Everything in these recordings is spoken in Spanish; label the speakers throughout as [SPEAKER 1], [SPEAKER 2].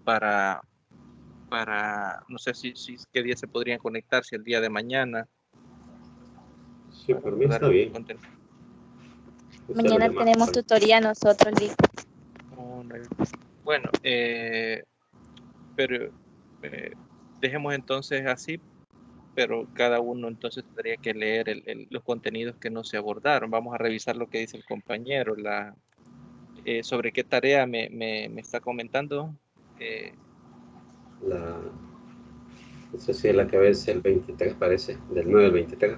[SPEAKER 1] para no sé si qué día se podrían conectar, si el día de mañana.
[SPEAKER 2] Sí, por mí está bien.
[SPEAKER 3] Mañana tenemos tutoría nosotros, Lick.
[SPEAKER 1] Bueno, pero dejemos entonces así, pero cada uno entonces tendría que leer los contenidos que no se abordaron. Vamos a revisar lo que dice el compañero. ¿Sobre qué tarea me está comentando?
[SPEAKER 2] No sé si es la que ves el 23, parece, del 9 al 23.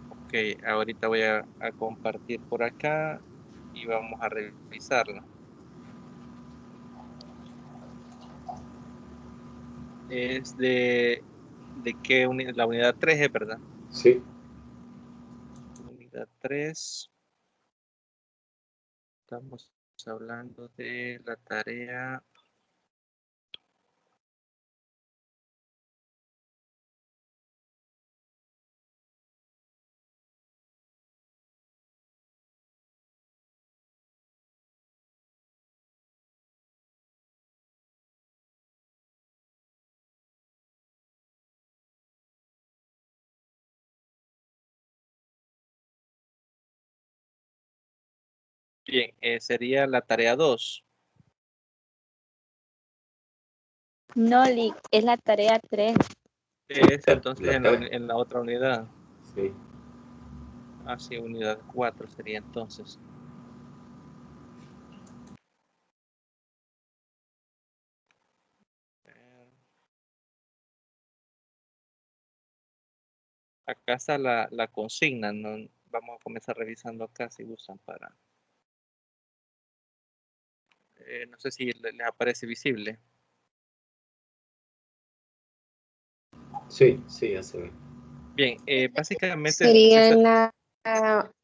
[SPEAKER 1] Ok, ahorita voy a compartir por acá y vamos a revisarla. Es de qué unidad, la unidad 3, ¿verdad?
[SPEAKER 2] Sí.
[SPEAKER 1] Unidad 3. Estamos hablando de la tarea. Bien, sería la tarea 2.
[SPEAKER 3] No, Lick, es la tarea 3.
[SPEAKER 1] Es entonces en la otra unidad.
[SPEAKER 2] Sí.
[SPEAKER 1] Sí, unidad 4 sería entonces. Acá está la consigna, ¿no? Vamos a comenzar revisando acá si gustan para... no sé si les aparece visible.
[SPEAKER 2] Sí, ya se ve.
[SPEAKER 1] Bien, básicamente...
[SPEAKER 4] Sería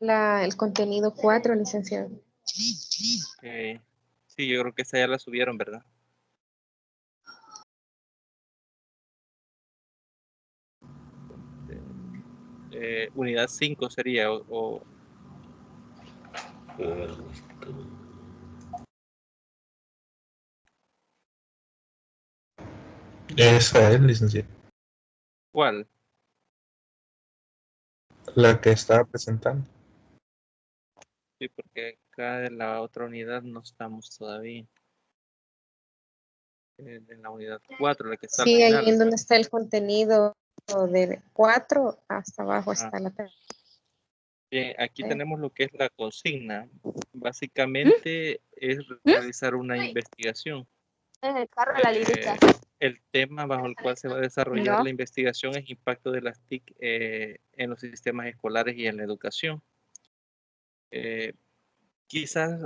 [SPEAKER 4] el contenido 4, licenciado.
[SPEAKER 1] Sí, yo creo que esa ya la subieron, ¿verdad? Unidad 5 sería,
[SPEAKER 5] Esa es, licenciado.
[SPEAKER 1] ¿Cuál?
[SPEAKER 5] La que estaba presentando.
[SPEAKER 1] Sí, porque acá en la otra unidad no estamos todavía. En la unidad 4, la que está al
[SPEAKER 4] Sí,
[SPEAKER 1] final.
[SPEAKER 4] ahí en donde está el contenido de 4, hasta abajo está la tarea.
[SPEAKER 1] Bien, aquí tenemos lo que es la consigna. Básicamente es realizar una investigación.
[SPEAKER 3] En el carro de la lírica.
[SPEAKER 1] El tema bajo el cual se va a desarrollar la investigación es impacto de las TIC en los sistemas escolares y en la educación. Quizás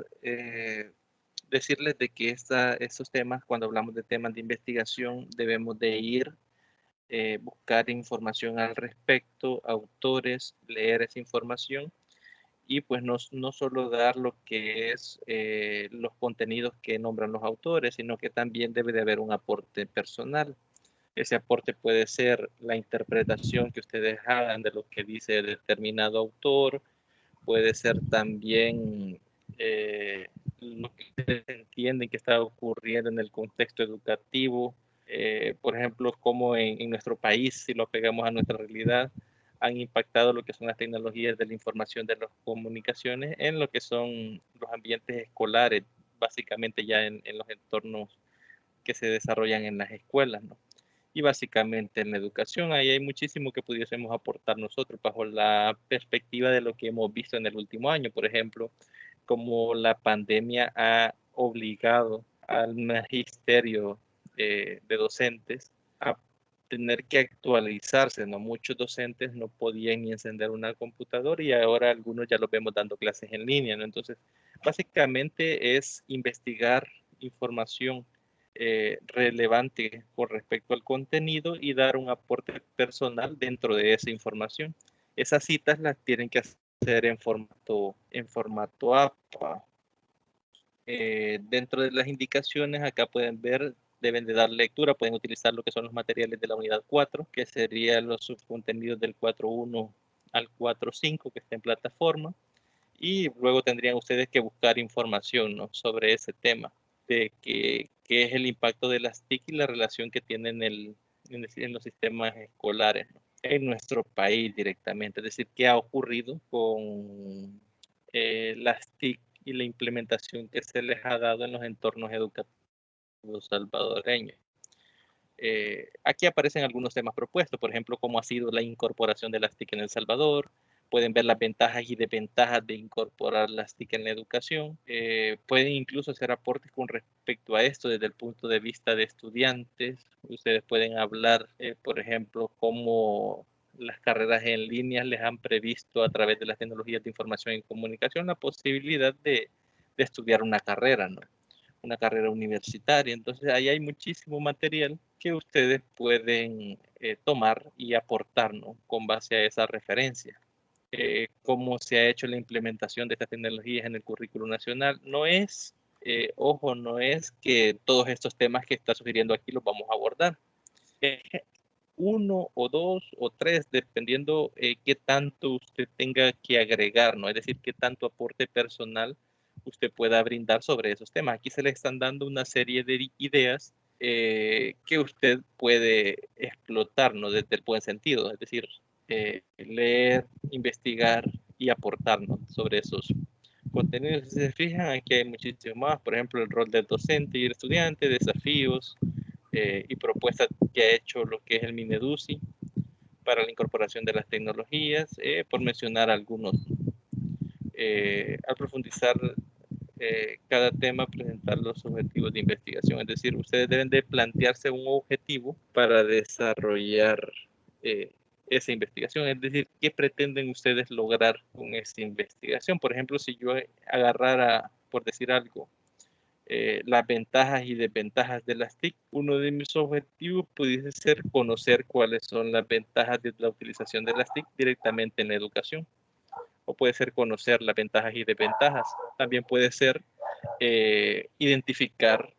[SPEAKER 1] decirles de que estos temas, cuando hablamos de temas de investigación, debemos de ir, buscar información al respecto, autores, leer esa información y pues no solo dar lo que es los contenidos que nombran los autores, sino que también debe de haber un aporte personal. Ese aporte puede ser la interpretación que ustedes hagan de lo que dice determinado autor, puede ser también lo que ustedes entienden que está ocurriendo en el contexto educativo, por ejemplo, cómo en nuestro país, si lo pegamos a nuestra realidad, han impactado lo que son las tecnologías de la información de las comunicaciones en lo que son los ambientes escolares, básicamente ya en los entornos que se desarrollan en las escuelas, ¿no? Y básicamente en la educación, ahí hay muchísimo que pudiésemos aportar nosotros bajo la perspectiva de lo que hemos visto en el último año, por ejemplo, como la pandemia ha obligado al magisterio de docentes a tener que actualizarse, ¿no? Muchos docentes no podían ni encender una computadora y ahora algunos ya los vemos dando clases en línea, ¿no? Entonces, básicamente es investigar información relevante con respecto al contenido y dar un aporte personal dentro de esa información. Esas citas las tienen que hacer en formato APA. Dentro de las indicaciones, acá pueden ver, deben de dar lectura, pueden utilizar lo que son los materiales de la unidad 4, que serían los subcontenidos del 4.1 al 4.5 que está en plataforma, y luego tendrían ustedes que buscar información, ¿no?, sobre ese tema, de qué es el impacto de las TIC y la relación que tienen en los sistemas escolares, ¿no? En nuestro país directamente. Es decir, qué ha ocurrido con las TIC y la implementación que se les ha dado en los entornos educativos salvadoreños. Aquí aparecen algunos temas propuestos, por ejemplo, cómo ha sido la incorporación de las TIC en El Salvador. Pueden ver las ventajas y desventajas de incorporar las TIC en la educación. Pueden incluso hacer aportes con respecto a esto desde el punto de vista de estudiantes. Ustedes pueden hablar, por ejemplo, cómo las carreras en línea les han previsto a través de las tecnologías de información y comunicación la posibilidad de estudiar una carrera, ¿no? Una carrera universitaria. Entonces ahí hay muchísimo material que ustedes pueden tomar y aportar, ¿no? Con base a esa referencia. Cómo se ha hecho la implementación de estas tecnologías en el currículo nacional. No es, ojo, no es que todos estos temas que está sugiriendo aquí los vamos a abordar. Uno o dos o tres, dependiendo qué tanto usted tenga que agregar, ¿no? Es decir, qué tanto aporte personal usted pueda brindar sobre esos temas. Aquí se le están dando una serie de ideas que usted puede explotar, ¿no? Desde el buen sentido, es decir, leer, investigar y aportarnos sobre esos contenidos. Si se fijan, aquí hay muchísimo más, por ejemplo, el rol del docente y el estudiante, desafíos y propuestas que ha hecho lo que es el Mineduci para la incorporación de las tecnologías, por mencionar algunos. Al profundizar cada tema, presentar los objetivos de investigación, es decir, ustedes deben de plantearse un objetivo para desarrollar esa investigación, es decir, ¿qué pretenden ustedes lograr con esa investigación? Por ejemplo, si yo agarrara, por decir algo, las ventajas y desventajas de las TIC, uno de mis objetivos pudiese ser conocer cuáles son las ventajas de la utilización de las TIC directamente en la educación, o puede ser conocer las ventajas y desventajas, también puede ser identificar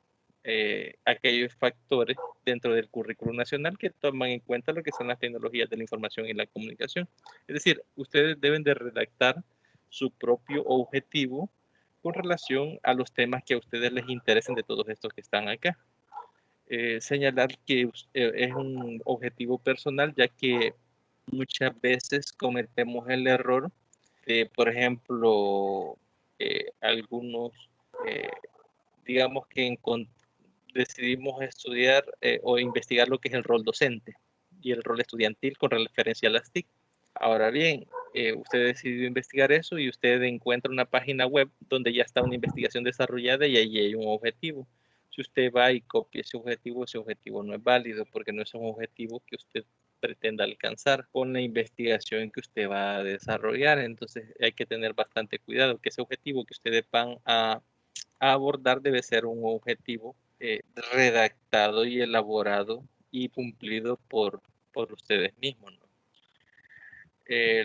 [SPEAKER 1] aquellos factores dentro del currículo nacional que toman en cuenta lo que son las tecnologías de la información y la comunicación. Es decir, ustedes deben de redactar su propio objetivo con relación a los temas que a ustedes les interesen de todos estos que están acá. Señalar que es un objetivo personal, ya que muchas veces cometemos el error de, por ejemplo, algunos, digamos que decidimos estudiar o investigar lo que es el rol docente y el rol estudiantil con referencia a las TIC. Ahora bien, usted decidió investigar eso y usted encuentra una página web donde ya está una investigación desarrollada y ahí hay un objetivo. Si usted va y copia ese objetivo no es válido porque no es un objetivo que usted pretenda alcanzar con la investigación que usted va a desarrollar. Entonces hay que tener bastante cuidado que ese objetivo que ustedes van a abordar debe ser un objetivo redactado y elaborado y cumplido por ustedes mismos, ¿no?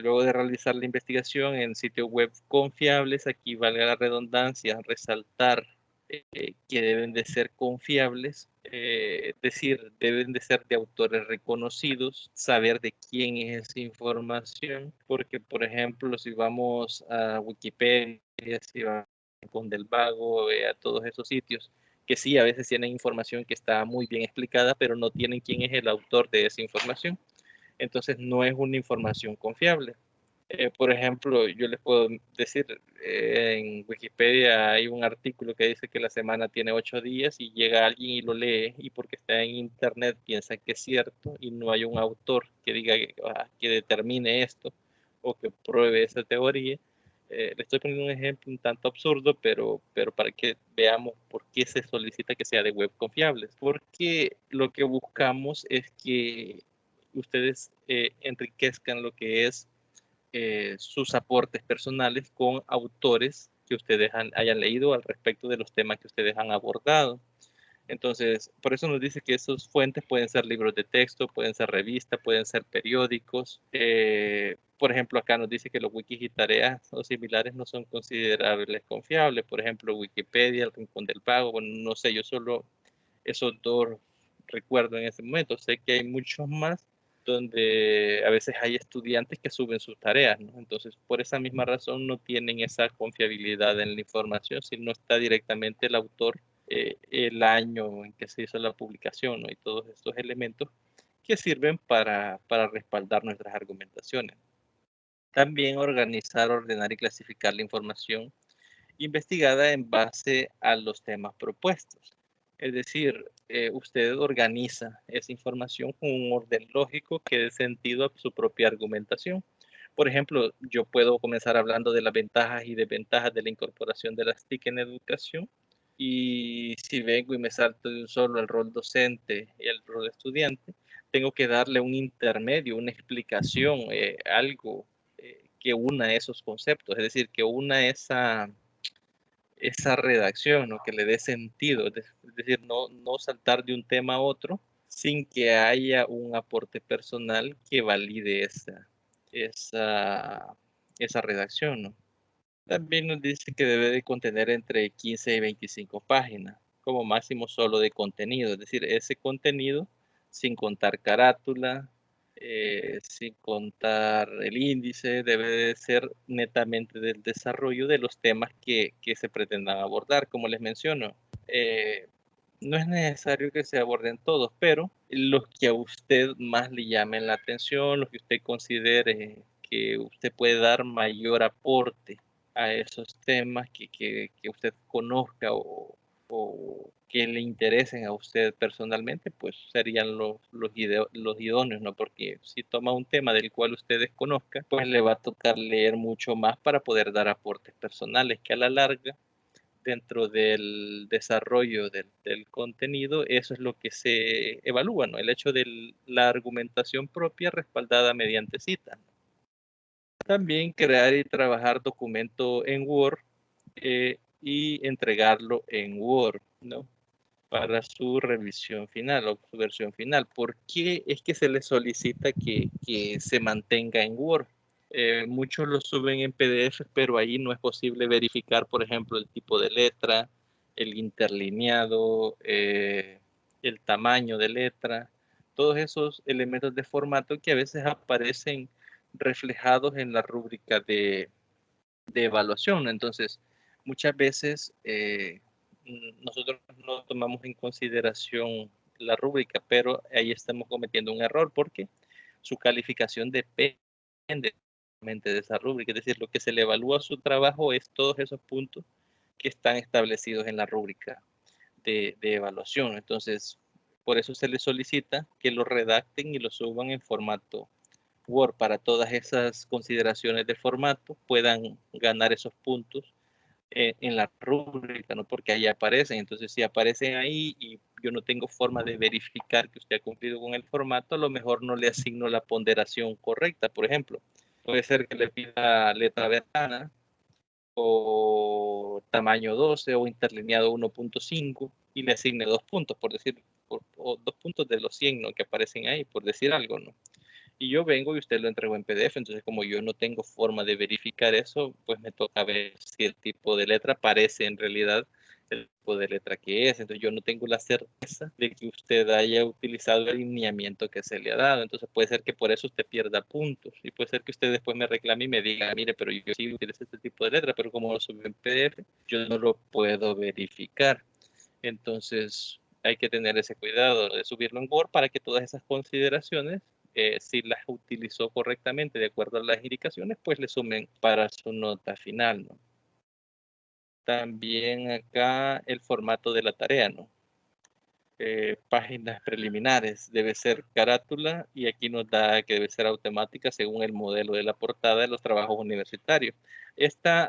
[SPEAKER 1] Luego de realizar la investigación en sitios web confiables, aquí valga la redundancia, resaltar que deben de ser confiables, es decir, deben de ser de autores reconocidos, saber de quién es esa información, porque por ejemplo, si vamos a Wikipedia, si vamos a del Vago, a todos esos sitios, que sí, a veces tienen información que está muy bien explicada, pero no tienen quién es el autor de esa información. Entonces no es una información confiable. Por ejemplo, yo les puedo decir, en Wikipedia hay un artículo que dice que la semana tiene 8 días y llega alguien y lo lee y porque está en internet piensa que es cierto y no hay un autor que diga que determine esto o que pruebe esa teoría. Le estoy poniendo un ejemplo un tanto absurdo, pero para que veamos por qué se solicita que sea de web confiables. Porque lo que buscamos es que ustedes enriquezcan lo que es sus aportes personales con autores que ustedes hayan leído al respecto de los temas que ustedes han abordado. Entonces, por eso nos dice que esas fuentes pueden ser libros de texto, pueden ser revistas, pueden ser periódicos. Por ejemplo, acá nos dice que los wikis y tareas o similares no son considerables confiables. Por ejemplo, Wikipedia, el Rincón del Vago, bueno, no sé, yo solo esos dos recuerdo en ese momento. Sé que hay muchos más donde a veces hay estudiantes que suben sus tareas, ¿no? Entonces, por esa misma razón no tienen esa confiabilidad en la información si no está directamente el autor el año en que se hizo la publicación, ¿no? Y todos estos elementos que sirven para respaldar nuestras argumentaciones. También organizar, ordenar y clasificar la información investigada en base a los temas propuestos. Es decir, usted organiza esa información con un orden lógico que dé sentido a su propia argumentación. Por ejemplo, yo puedo comenzar hablando de las ventajas y desventajas de la incorporación de las TIC en educación. Y si vengo y me salto de un solo el rol docente y el rol estudiante, tengo que darle un intermedio, una explicación, algo que una esos conceptos, es decir, que una esa redacción, ¿no? Que le dé sentido, es decir, no saltar de un tema a otro sin que haya un aporte personal que valide esa redacción, ¿no? También nos dice que debe de contener entre 15 y 25 páginas, como máximo solo de contenido, es decir, ese contenido sin contar carátula, sin contar el índice, debe de ser netamente del desarrollo de los temas que se pretendan abordar. Como les menciono, no es necesario que se aborden todos, pero los que a usted más le llamen la atención, los que usted considere que usted puede dar mayor aporte a esos temas que usted conozca o que le interesen a usted personalmente, pues serían los idóneos, ¿no? Porque si toma un tema del cual usted desconozca, pues le va a tocar leer mucho más para poder dar aportes personales que a la larga, dentro del desarrollo del contenido, eso es lo que se evalúa, ¿no? El hecho de la argumentación propia respaldada mediante citas. También crear y trabajar documento en Word y entregarlo en Word, ¿no? Para su revisión final o su versión final. ¿Por qué es que se le solicita que se mantenga en Word? Muchos lo suben en PDF, pero ahí no es posible verificar, por ejemplo, el tipo de letra, el interlineado, el tamaño de letra, todos esos elementos de formato que a veces aparecen reflejados en la rúbrica de evaluación. Entonces, muchas veces nosotros no tomamos en consideración la rúbrica, pero ahí estamos cometiendo un error porque su calificación depende de esa rúbrica. Es decir, lo que se le evalúa a su trabajo es todos esos puntos que están establecidos en la rúbrica de evaluación. Entonces, por eso se les solicita que lo redacten y lo suban en formato Word para todas esas consideraciones de formato puedan ganar esos puntos en la rúbrica, ¿no? Porque ahí aparecen. Entonces, si aparecen ahí y yo no tengo forma de verificar que usted ha cumplido con el formato, a lo mejor no le asigno la ponderación correcta. Por ejemplo, puede ser que le pida letra ventana o tamaño 12 o interlineado 1.5 y le asigne 2 puntos, por decir, o 2 puntos de los 100, ¿no? Que aparecen ahí, por decir algo, ¿no? Y yo vengo y usted lo entregó en PDF, entonces como yo no tengo forma de verificar eso, pues me toca ver si el tipo de letra parece en realidad el tipo de letra que es. Entonces yo no tengo la certeza de que usted haya utilizado el lineamiento que se le ha dado. Entonces puede ser que por eso usted pierda puntos. Y puede ser que usted después me reclame y me diga, mire, pero yo sí utilicé este tipo de letra, pero como lo subí en PDF, yo no lo puedo verificar. Entonces hay que tener ese cuidado de subirlo en Word para que todas esas consideraciones, si las utilizó correctamente de acuerdo a las indicaciones, pues le sumen para su nota final, ¿no? También acá el formato de la tarea, ¿no? Páginas preliminares, debe ser carátula y aquí nos da que debe ser automática según el modelo de la portada de los trabajos universitarios.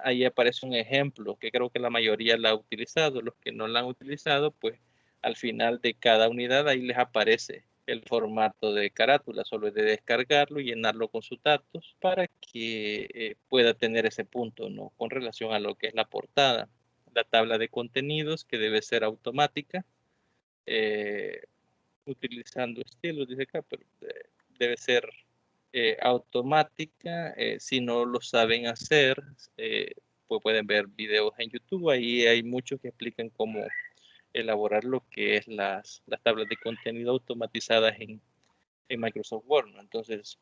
[SPEAKER 1] Ahí aparece un ejemplo que creo que la mayoría la ha utilizado. Los que no la han utilizado, pues al final de cada unidad ahí les aparece el formato de carátula. Solo es de descargarlo y llenarlo con sus datos para que pueda tener ese punto, ¿no? Con relación a lo que es la portada. La tabla de contenidos que debe ser automática. Utilizando estilos, dice acá, pero debe ser automática. Si no lo saben hacer, pues pueden ver videos en YouTube. Ahí hay muchos que explican cómo elaborar lo que es las tablas de contenido automatizadas en Microsoft Word, ¿no? Entonces,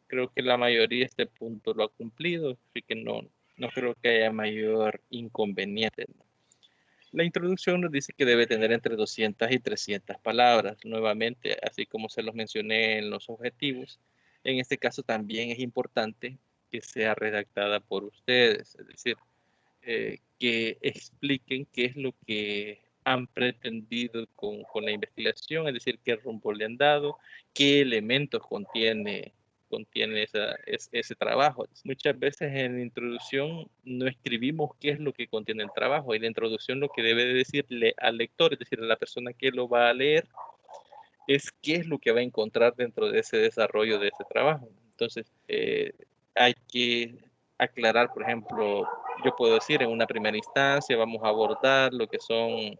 [SPEAKER 1] creo que la mayoría de este punto lo ha cumplido, así que no creo que haya mayor inconveniente, ¿no? La introducción nos dice que debe tener entre 200 y 300 palabras. Nuevamente, así como se los mencioné en los objetivos, en este caso también es importante que sea redactada por ustedes, es decir, que expliquen qué es lo que han pretendido con la investigación, es decir, qué rumbo le han dado, qué elementos contiene ese trabajo. Muchas veces en la introducción no escribimos qué es lo que contiene el trabajo, y la introducción lo que debe de decirle al lector, es decir, a la persona que lo va a leer, es qué es lo que va a encontrar dentro de ese desarrollo de ese trabajo. Entonces, hay que aclarar, por ejemplo, yo puedo decir en una primera instancia vamos a abordar lo que son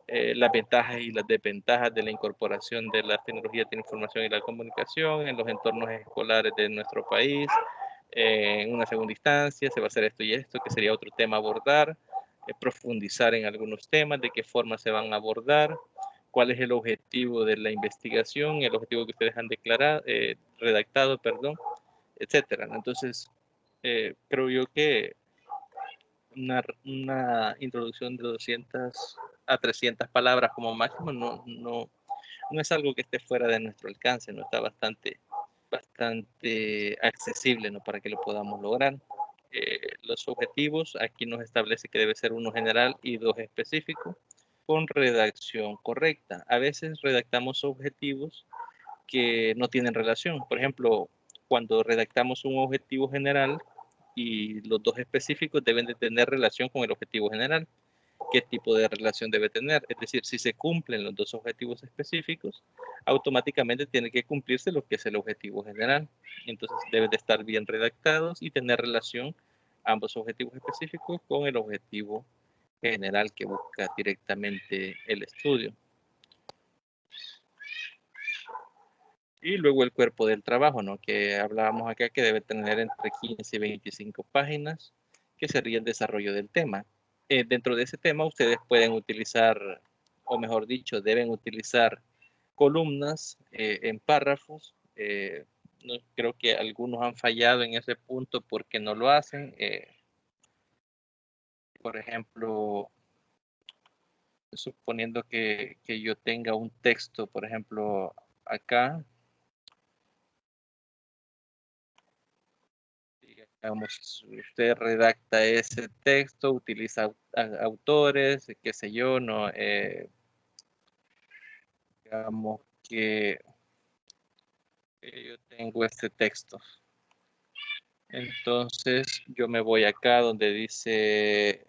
[SPEAKER 1] las ventajas y las desventajas de la incorporación de las tecnologías de la información y la comunicación en los entornos escolares de nuestro país. En una segunda instancia se va a hacer esto y esto, que sería otro tema a abordar, profundizar en algunos temas, de qué forma se van a abordar, cuál es el objetivo de la investigación, el objetivo que ustedes han declarado, redactado, perdón, etcétera. Entonces, creo yo que una introducción de 200 a 300 palabras como máximo no es algo que esté fuera de nuestro alcance, no está bastante accesible, ¿no? Para que lo podamos lograr. Los objetivos, aquí nos establece que debe ser uno general y dos específicos, con redacción correcta. A veces redactamos objetivos que no tienen relación. Por ejemplo, cuando redactamos un objetivo general y los dos específicos deben de tener relación con el objetivo general. ¿Qué tipo de relación debe tener? Es decir, si se cumplen los dos objetivos específicos, automáticamente tiene que cumplirse lo que es el objetivo general. Entonces deben de estar bien redactados y tener relación ambos objetivos específicos con el objetivo general que busca directamente el estudio. Y luego el cuerpo del trabajo, ¿no? Que hablábamos acá, que debe tener entre 15 y 25 páginas, que sería el desarrollo del tema. Dentro de ese tema ustedes pueden utilizar, o mejor dicho, deben utilizar columnas en párrafos. No, creo que algunos han fallado en ese punto porque no lo hacen. Por ejemplo, suponiendo que yo tenga un texto, por ejemplo, acá, digamos, usted redacta ese texto, utiliza autores, qué sé yo, no, digamos que yo tengo este texto. Entonces yo me voy acá donde dice,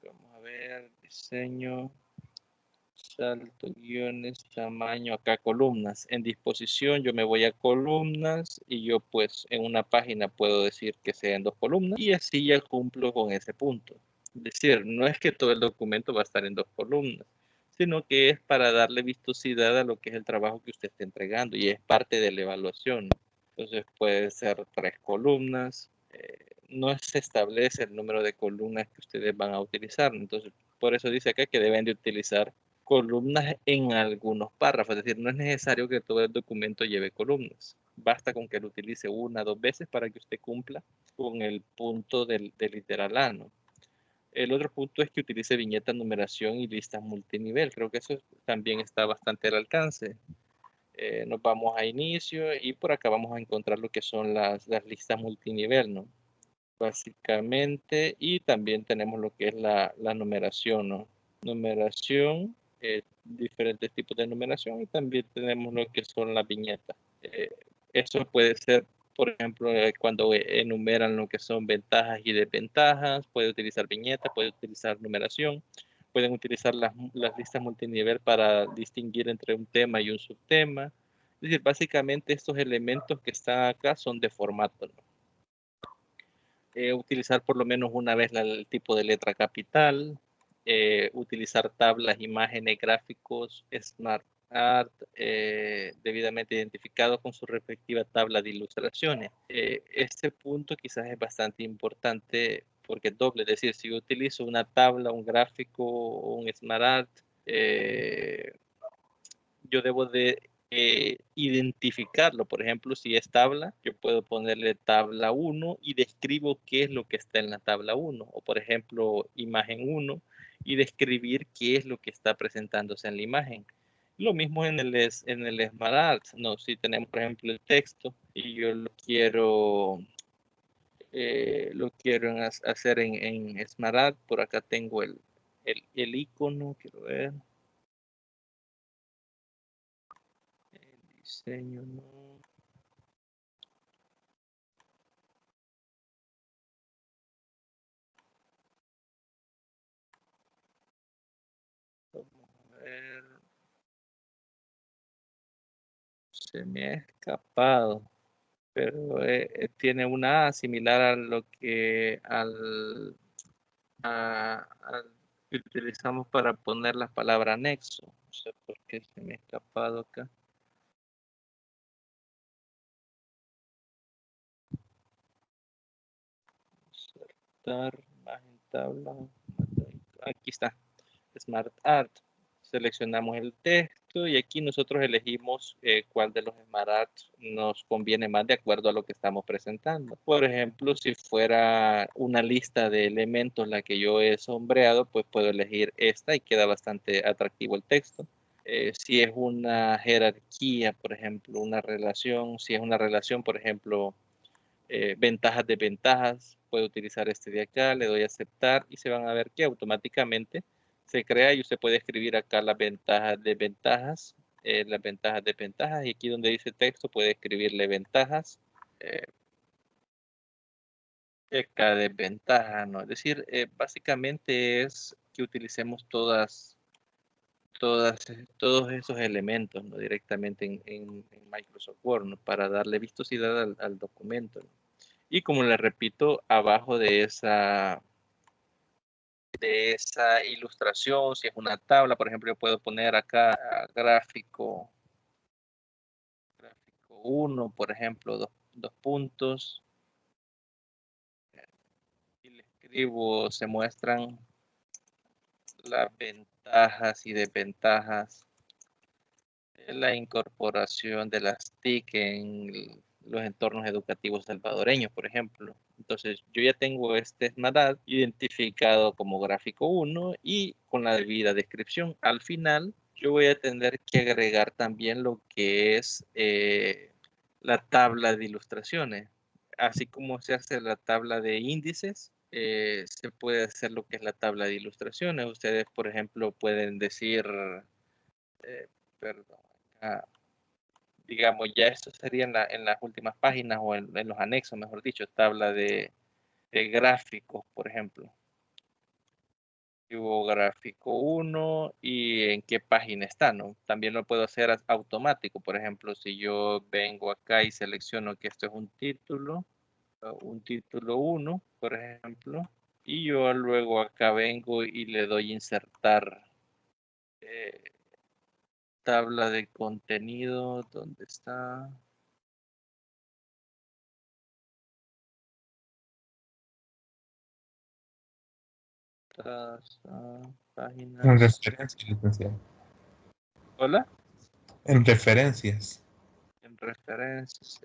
[SPEAKER 1] vamos a ver, diseño, salto, guiones, tamaño, acá columnas. En disposición yo me voy a columnas y yo pues en una página puedo decir que sean 2 columnas y así ya cumplo con ese punto. Es decir, no es que todo el documento va a estar en 2 columnas, sino que es para darle vistosidad a lo que es el trabajo que usted está entregando y es parte de la evaluación. Entonces puede ser 3 columnas. No se establece el número de columnas que ustedes van a utilizar. Entonces, por eso dice acá que deben de utilizar columnas en algunos párrafos, es decir, no es necesario que todo el documento lleve columnas. Basta con que lo utilice 1 o 2 veces para que usted cumpla con el punto del literal A, ¿no? El otro punto es que utilice viñeta, numeración y listas multinivel. Creo que eso también está bastante al alcance. Nos vamos a inicio y por acá vamos a encontrar lo que son las listas multinivel, ¿no? Básicamente, y también tenemos lo que es la numeración, ¿no? Numeración, diferentes tipos de numeración, y también tenemos lo que son las viñetas. Eso puede ser, por ejemplo, cuando enumeran lo que son ventajas y desventajas, puede utilizar viñetas, puede utilizar numeración, pueden utilizar las listas multinivel para distinguir entre un tema y un subtema. Es decir, básicamente estos elementos que están acá son de formato, ¿no? Utilizar por lo menos una vez el tipo de letra capital, utilizar tablas, imágenes, gráficos, Smart Art, debidamente identificados con su respectiva tabla de ilustraciones. Este punto quizás es bastante importante porque es doble, es decir, si yo utilizo una tabla, un gráfico, un Smart Art, yo debo de identificarlo. Por ejemplo, si es tabla, yo puedo ponerle tabla 1 y describo qué es lo que está en la tabla 1. O por ejemplo, imagen 1 y describir qué es lo que está presentándose en la imagen. Lo mismo en el SmartArt. No, si tenemos por ejemplo el texto y yo lo quiero hacer en SmartArt. Por acá tengo el icono, quiero ver. El diseño, no. Vamos a ver. Se me ha escapado, pero tiene una A similar a lo que al que utilizamos para poner la palabra anexo. No sé por qué se me ha escapado acá. Insertar, imagen, tabla. Aquí está, SmartArt. Seleccionamos el texto y aquí nosotros elegimos cuál de los SmartArt nos conviene más de acuerdo a lo que estamos presentando. Por ejemplo, si fuera una lista de elementos la que yo he sombreado, pues puedo elegir esta y queda bastante atractivo el texto. Si es una jerarquía, por ejemplo, una relación, si es una relación, por ejemplo, ventajas, desventajas, puedo utilizar este de acá, le doy a aceptar y se van a ver que automáticamente se crea y usted puede escribir acá las ventajas, desventajas, y aquí donde dice texto puede escribirle ventajas, cada desventaja, ¿no? Es decir, básicamente es que utilicemos todos esos elementos, ¿no? Directamente en Microsoft Word, ¿no? Para darle vistosidad al documento, ¿no? Y como le repito, abajo de esa ilustración, si es una tabla, por ejemplo, yo puedo poner acá gráfico 1, por ejemplo, dos puntos, y le escribo, se muestran las ventajas y desventajas de la incorporación de las TIC en los entornos educativos salvadoreños, por ejemplo. Entonces, yo ya tengo este SmartArt identificado como gráfico 1 y con la debida descripción. Al final, yo voy a tener que agregar también lo que es la tabla de ilustraciones. Así como se hace la tabla de índices, se puede hacer lo que es la tabla de ilustraciones. Ustedes, por ejemplo, pueden decir, perdón, digamos, ya esto sería en las últimas páginas o en los anexos, mejor dicho, tabla de gráficos, por ejemplo. Hubo gráfico 1 y en qué página está, ¿no? También lo puedo hacer automático, por ejemplo, si yo vengo acá y selecciono que esto es un título 1, por ejemplo, y yo luego acá vengo y le doy insertar tabla de contenido, ¿dónde está?
[SPEAKER 5] En
[SPEAKER 1] Páginas.
[SPEAKER 5] referencias, licenciado.
[SPEAKER 1] Hola.
[SPEAKER 5] En referencias.
[SPEAKER 1] En referencias.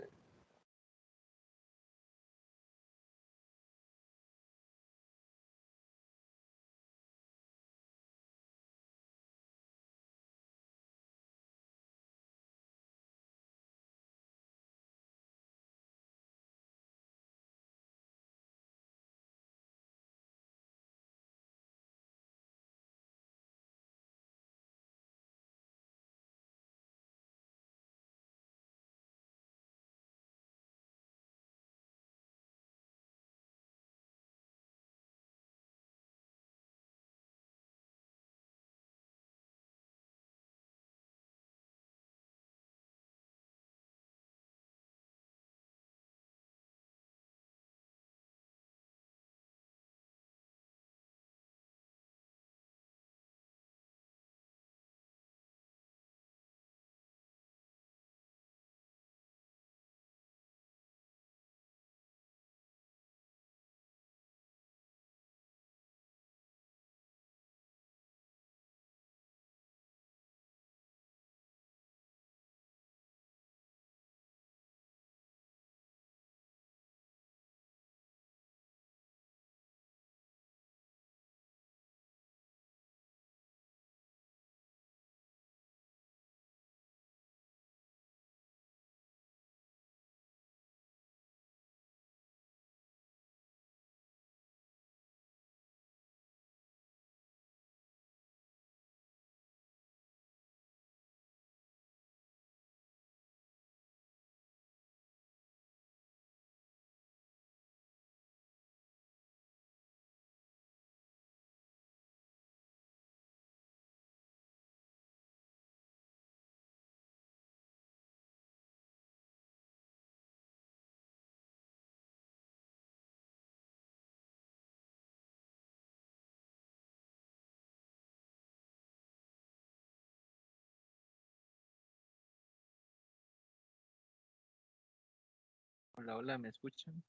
[SPEAKER 1] Hola, hola, ¿me escuchan?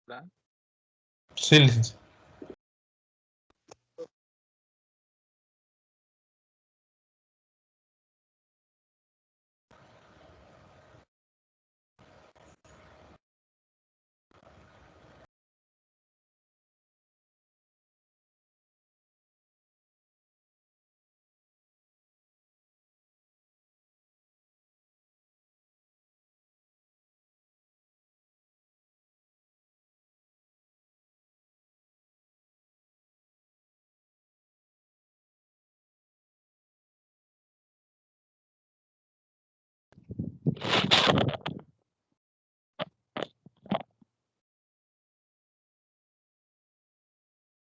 [SPEAKER 1] Hola.
[SPEAKER 5] Sí, licenciado.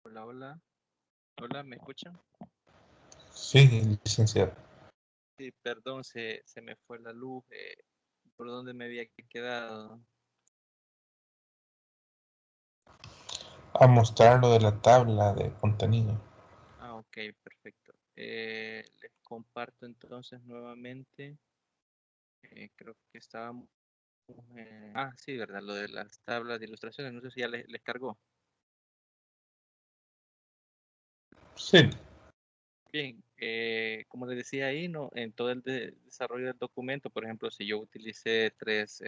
[SPEAKER 1] Hola, hola. Hola, ¿me escuchan?
[SPEAKER 5] Sí, licenciado.
[SPEAKER 1] Sí, perdón, se me fue la luz. ¿Por dónde me había quedado?
[SPEAKER 5] A mostrar lo de la tabla de contenido.
[SPEAKER 1] Ah, ok, perfecto. Les comparto entonces nuevamente. Creo que estábamos... sí, ¿verdad? Lo de las tablas de ilustraciones. No sé si ya les cargó.
[SPEAKER 5] Sí,
[SPEAKER 1] Bien, como les decía ahí, ¿no? En todo el desarrollo del documento, por ejemplo, si yo utilicé tres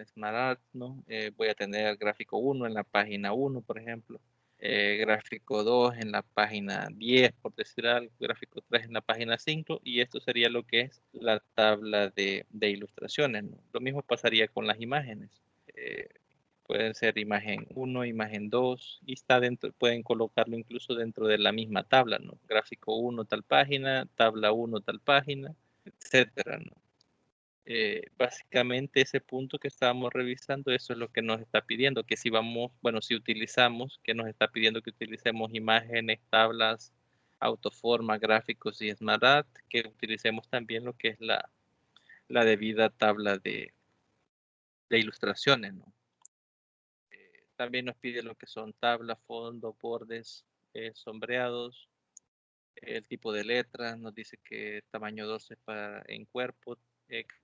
[SPEAKER 1] Smart, ¿no? Voy a tener gráfico 1 en la página 1, por ejemplo, gráfico 2 en la página 10, por decir algo, gráfico 3 en la página 5, y esto sería lo que es la tabla de ilustraciones, ¿no? Lo mismo pasaría con las imágenes. Eh, Pueden ser imagen 1, imagen 2 y está dentro, pueden colocarlo incluso dentro de la misma tabla, ¿no? Gráfico 1 tal página, tabla 1 tal página, etcétera, ¿no? Básicamente ese punto que estábamos revisando, eso es lo que nos está pidiendo, que si vamos, bueno, si utilizamos, que nos está pidiendo que utilicemos imágenes, tablas, autoforma, gráficos y SmartArt, que utilicemos también lo que es la debida tabla de ilustraciones, ¿no? También nos pide lo que son tablas, fondo, bordes, sombreados, el tipo de letras, nos dice que tamaño 12 para en cuerpo,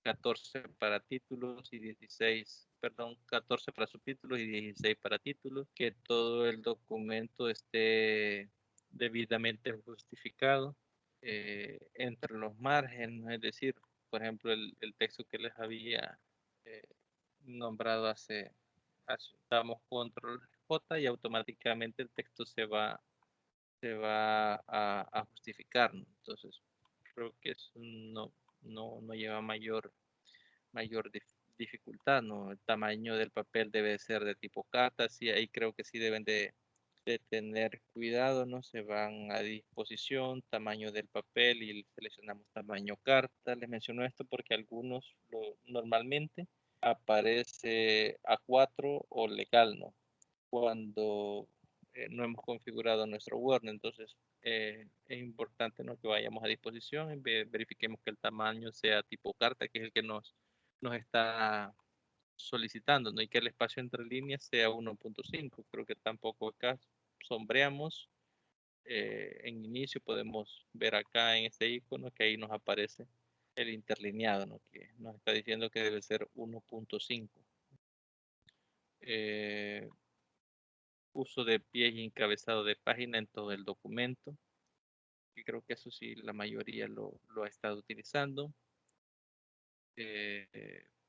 [SPEAKER 1] 14 para títulos y 16, perdón, 14 para subtítulos y 16 para títulos, que todo el documento esté debidamente justificado entre los márgenes, es decir, por ejemplo, el texto que les había eh, nombrado damos control J y automáticamente el texto se va a justificar, ¿no? Entonces, creo que eso no lleva mayor dificultad, ¿no? El tamaño del papel debe ser de tipo carta, sí, ahí creo que sí deben de tener cuidado, ¿no? Se van a disposición, tamaño del papel y seleccionamos tamaño carta. Les menciono esto porque algunos normalmente aparece A4 o legal, ¿no? Cuando no hemos configurado nuestro Word, entonces es importante, ¿no? Que vayamos a disposición y verifiquemos que el tamaño sea tipo carta, que es el que nos está solicitando, ¿no? Y que el espacio entre líneas sea 1.5. Creo que tampoco acá sombreamos. En inicio podemos ver acá en este icono que ahí nos aparece el interlineado, ¿no? Que nos está diciendo que debe ser 1.5. Uso de pies y encabezado de página en todo el documento. Y creo que eso sí, la mayoría lo ha estado utilizando.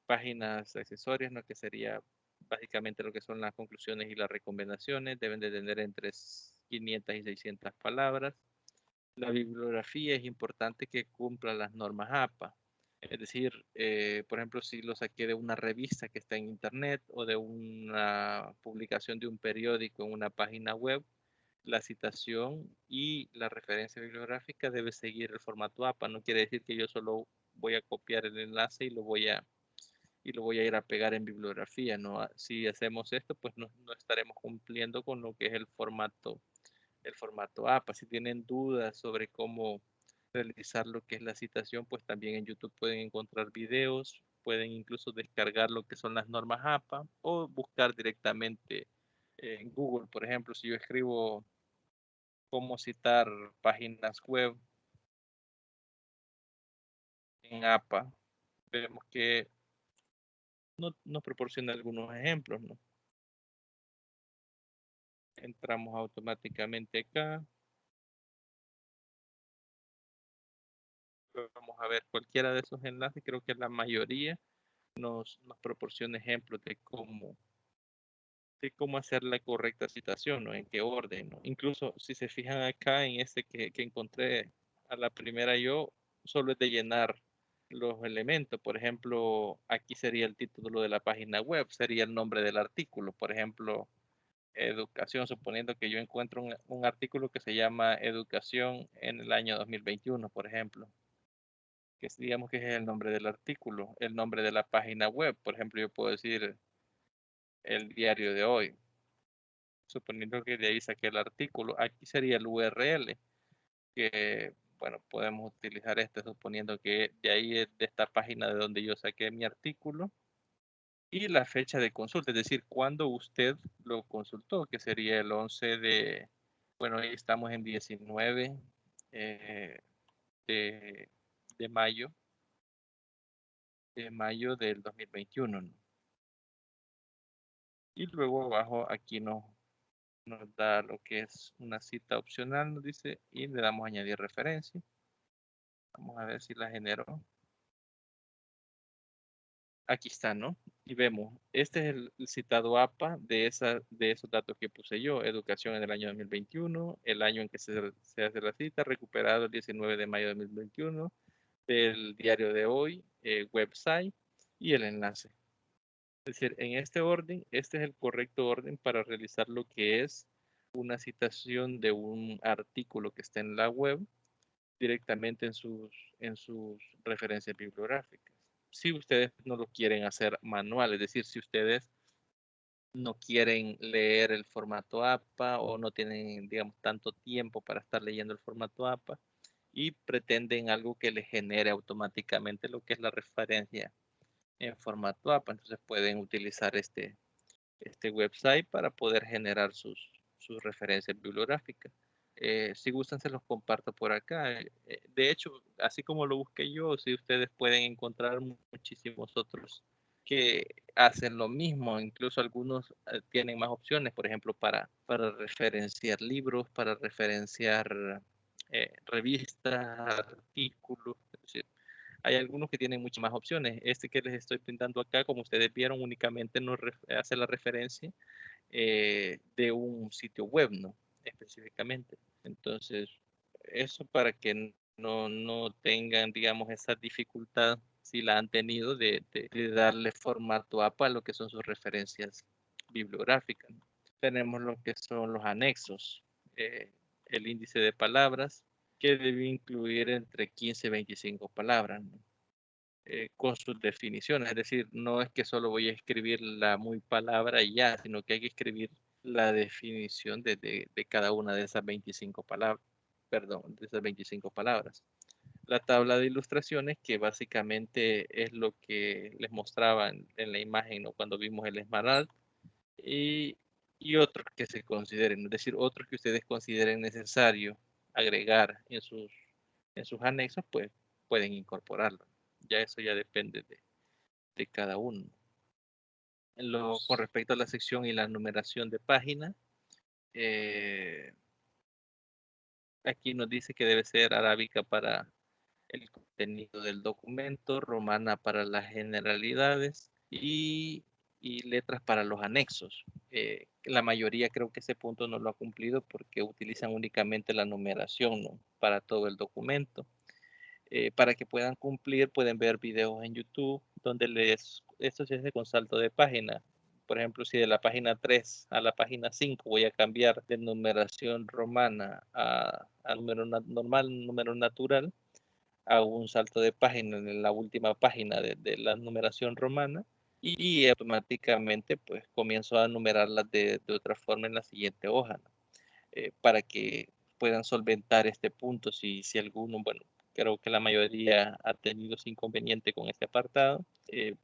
[SPEAKER 1] Páginas accesorias, ¿no? Que sería básicamente lo que son las conclusiones y las recomendaciones. Deben de tener entre 500 y 600 palabras. La bibliografía es importante que cumpla las normas APA. Es decir, por ejemplo, si lo saqué de una revista que está en internet o de una publicación de un periódico en una página web, la citación y la referencia bibliográfica debe seguir el formato APA. No quiere decir que yo solo voy a copiar el enlace y lo voy a ir a pegar en bibliografía, ¿no? Si hacemos esto, pues no estaremos cumpliendo con lo que es el formato APA. Si tienen dudas sobre cómo realizar lo que es la citación, pues también en YouTube pueden encontrar videos, pueden incluso descargar lo que son las normas APA o buscar directamente en Google. Por ejemplo, si yo escribo cómo citar páginas web en APA, vemos que nos proporciona algunos ejemplos, ¿no? Entramos automáticamente acá. Vamos a ver cualquiera de esos enlaces. Creo que la mayoría nos proporciona ejemplos de cómo hacer la correcta citación, ¿no? En qué orden, ¿no? Incluso si se fijan acá en este que encontré a la primera yo, solo es de llenar los elementos. Por ejemplo, aquí sería el título de la página web, sería el nombre del artículo. Por ejemplo, educación, suponiendo que yo encuentro un artículo que se llama Educación en el año 2021, por ejemplo, que digamos que es el nombre del artículo, el nombre de la página web. Por ejemplo, yo puedo decir el diario de hoy, suponiendo que de ahí saqué el artículo. Aquí sería el URL, que, bueno, podemos utilizar este suponiendo que de ahí es de esta página de donde yo saqué mi artículo. Y la fecha de consulta, es decir, cuando usted lo consultó, que sería el 11 de, bueno, hoy estamos en 19 eh, de, de mayo, del 2021, ¿no? Y luego abajo aquí nos da lo que es una cita opcional, nos dice, y le damos a añadir referencia. Vamos a ver si la generó. Aquí está, ¿no? Y vemos, este es el citado APA de esos datos que puse yo, educación en el año 2021, el año en que se hace la cita, recuperado el 19 de mayo de 2021, del diario de hoy, website y el enlace. Es decir, en este orden, este es el correcto orden para realizar lo que es una citación de un artículo que está en la web directamente en sus referencias bibliográficas. Si ustedes no lo quieren hacer manual, es decir, si ustedes no quieren leer el formato APA o no tienen, digamos, tanto tiempo para estar leyendo el formato APA y pretenden algo que les genere automáticamente lo que es la referencia en formato APA, entonces pueden utilizar este website para poder generar sus referencias bibliográficas. Si gustan, se los comparto por acá. De hecho, así como lo busqué yo, si ustedes pueden encontrar muchísimos otros que hacen lo mismo, incluso algunos tienen más opciones, por ejemplo, para referenciar libros, para referenciar revistas, artículos, es decir, hay algunos que tienen muchas más opciones. Este que les estoy pintando acá, como ustedes vieron, únicamente nos hace la referencia de un sitio web, ¿no? Específicamente. Entonces, eso para que no tengan, digamos, esa dificultad, si la han tenido, de darle formato APA a lo que son sus referencias bibliográficas, ¿no? Tenemos lo que son los anexos, el índice de palabras, que debe incluir entre 15 y 25 palabras, ¿no? Con sus definiciones, es decir, no es que solo voy a escribir la muy palabra y ya, sino que hay que escribir la definición de cada una de esas 25 palabras, perdón, de esas 25 palabras. La tabla de ilustraciones, que básicamente es lo que les mostraba en la imagen, ¿no? Cuando vimos el esmeralda, y otros que se consideren, es decir, otros que ustedes consideren necesario agregar en sus anexos, pues pueden incorporarlo. Ya eso ya depende de cada uno. Con respecto a la sección y la numeración de páginas, aquí nos dice que debe ser arábica para el contenido del documento, romana para las generalidades y letras para los anexos. La mayoría creo que ese punto no lo ha cumplido porque utilizan únicamente la numeración, ¿no? Para todo el documento. Para que puedan cumplir, pueden ver videos en YouTube donde esto se hace con salto de página. Por ejemplo, si de la página 3 a la página 5 voy a cambiar de numeración romana a número normal, número natural, hago un salto de página en la última página de la numeración romana y automáticamente pues comienzo a numerarlas de otra forma en la siguiente hoja, ¿no? Para que puedan solventar este punto si alguno, bueno, creo que la mayoría ha tenido ese inconveniente con este apartado,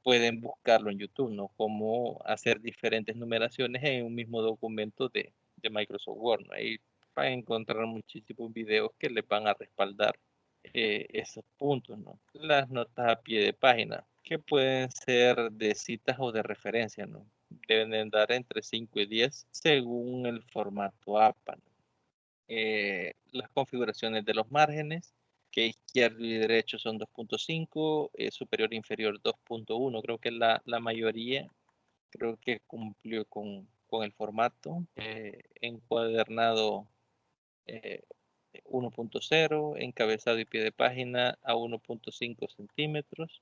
[SPEAKER 1] pueden buscarlo en YouTube, ¿no? Cómo hacer diferentes numeraciones en un mismo documento de Microsoft Word, ¿no? Ahí van a encontrar muchísimos videos que les van a respaldar esos puntos, ¿no? Las notas a pie de página. que pueden ser de citas o de referencia, ¿no? Deben de andar entre 5 y 10 según el formato APA, ¿no? Las configuraciones de los márgenes, que izquierdo y derecho son 2.5, superior e inferior 2.1. Creo que la mayoría creo que cumplió con el formato. Encuadernado 1.0, encabezado y pie de página a 1.5 centímetros.